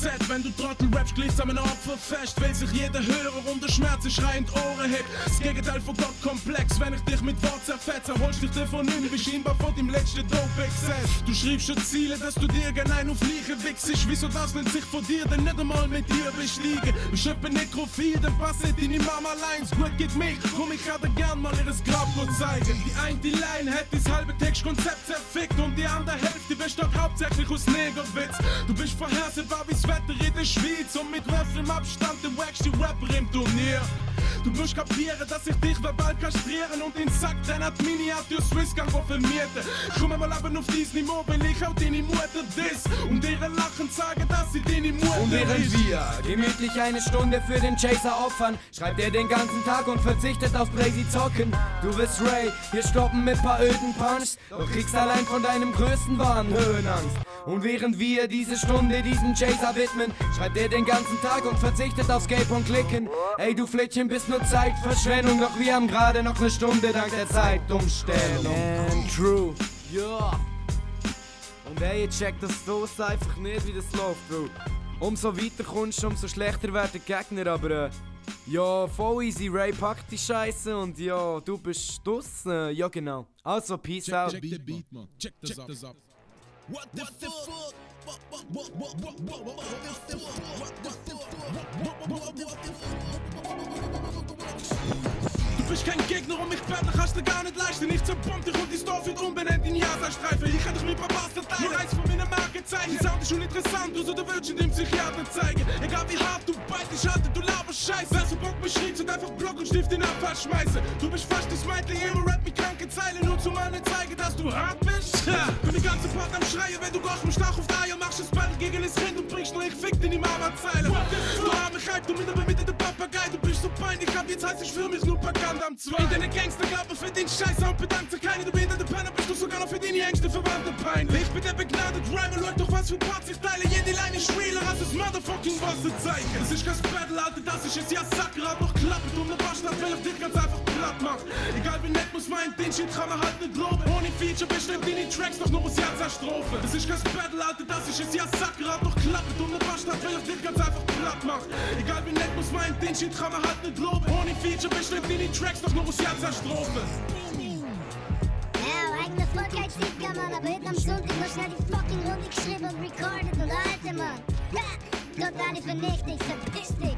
Z. Wenn du Trottel rappst, gleichsam ein Opfer fest, weil sich jeder Hörer unter Schmerzen schreiend Ohren hat. Das Gegenteil von Gott komplex, wenn ich dich mit Wort zerfetze, holst dich davon hin, wie scheinbar von deinem letzten Dope-Exzess. Du schreibst schon Ziele, dass du dir gerne einen auf Leichen wichsest. Wieso das nennt sich von dir denn nicht einmal mit dir besteigen? Bist etwa nekrophil, dann passt nicht deine Mama allein. Gut geht mich, komm, ich kann dir gern mal ihres Grab zeigen. Die eine Line hat das halbe Textkonzept zerfickt und die andere Hälfte besteht hauptsächlich aus Negerwitz. Du bist vorhersehbar wie's Wetter in der Schweiz und mit im Abstand der wackste Rapper im Turnier. Du musst kapieren, dass ich dich verbal kastrieren und in den Sack rennen hat Miniatur Swissgang vermieten. Komm mal aber auf dieses Niveau, weil ich auch deine Mutter diss und deren Lachen sagen, dass sie deine Mutter und während ist. wir gemütlich eine Stunde für den Chaser opfern, schreibt er den ganzen Tag und verzichtet auf crazy Zocken. Du bist Ray, wir stoppen mit paar öden Punchs, doch kriegst allein von deinem größten Wahn Höhenangst. Und während wir diese Stunde diesem Chaser widmen, schreibt er den ganzen Tag und verzichtet aufs Gape und Klicken. Ey du Flittchen, bist nur Zeitverschwendung, doch wir haben gerade noch eine Stunde dank der Zeitumstellung. And true, ja. Und ey, ihr checkt das so einfach nicht, wie das läuft, Bro. Umso weiter kommst du, umso schlechter werden die Gegner, aber ja, voll easy, Ray packt die Scheiße und ja, du bist draussen, ja genau. Also, peace out. Check the beat, man. Check this up. What the fuck? Du bist kein Gegner und mich betteln kannst du gar nicht leisten. Ich zerbomb dich und die Dorf wird umbenannt in Jasa-Streifen. Ich kann dich mit Papas verteilen, nur eins von meinen Markenzeichen. Sound ist schon interessant, du so du willst in dem Psychiater zeigen. Egal wie hart du beißt, Alter, du laberst Scheiße. Wer so Bock beschriebst und einfach Block und Stift in den Abfall schmeißen. Du bist fast das Mädchen, immer rap mit kranke Zeilen, nur zum einen zeigen, dass du hart bist. Ja, bin die ganze Part am Schreien, wenn du gehst mit Stach auf die Eier, machst das Battle gegen das Kind und bringst nur ich fick in die Mama-Zeile. Du arme Reib, du mit der Mitte der Papagei, du bist so peinlich, ab jetzt heißt ich für mich nur Propaganda am 2. In deine Gangster glauben für den Scheiß und bedankt sich keine, du behinderte Penner, bist du sogar noch für deine engste Verwandte peinlich. Ich bin der begnadete Rhymer, Leute, doch was für Parts ich teile, jede Line ist realer als das motherfucking Wasserzeichen. Das ist kein Battle, Alter, das ist es, ja Sacker, hat noch klappt und ne Bastard will auf dich ganz einfach platt macht. Egal wie nett muss mein den Shit kann man halt nicht glauben. Ohne Feature bestimmt deine Tracks doch noch aus Jahrzehnstrophe. Das ist kein Battle, Alter, das ist es, ja Sacker, hat noch klappt und ne Bastard will auf dich ganz einfach platt macht. Egal wie nett muss mein den Shit kann man halt nicht glauben. Ohne Feature bestimmt deine Tracks doch noch aus Jahrzehnstrophe. Ja, eigene Volkheitssieger, Mann, aber heute am Sonntag noch schnell die fucking Runde geschrieben und recorded und Alter, Mann. Ja, total vernichtet, verpiss dich.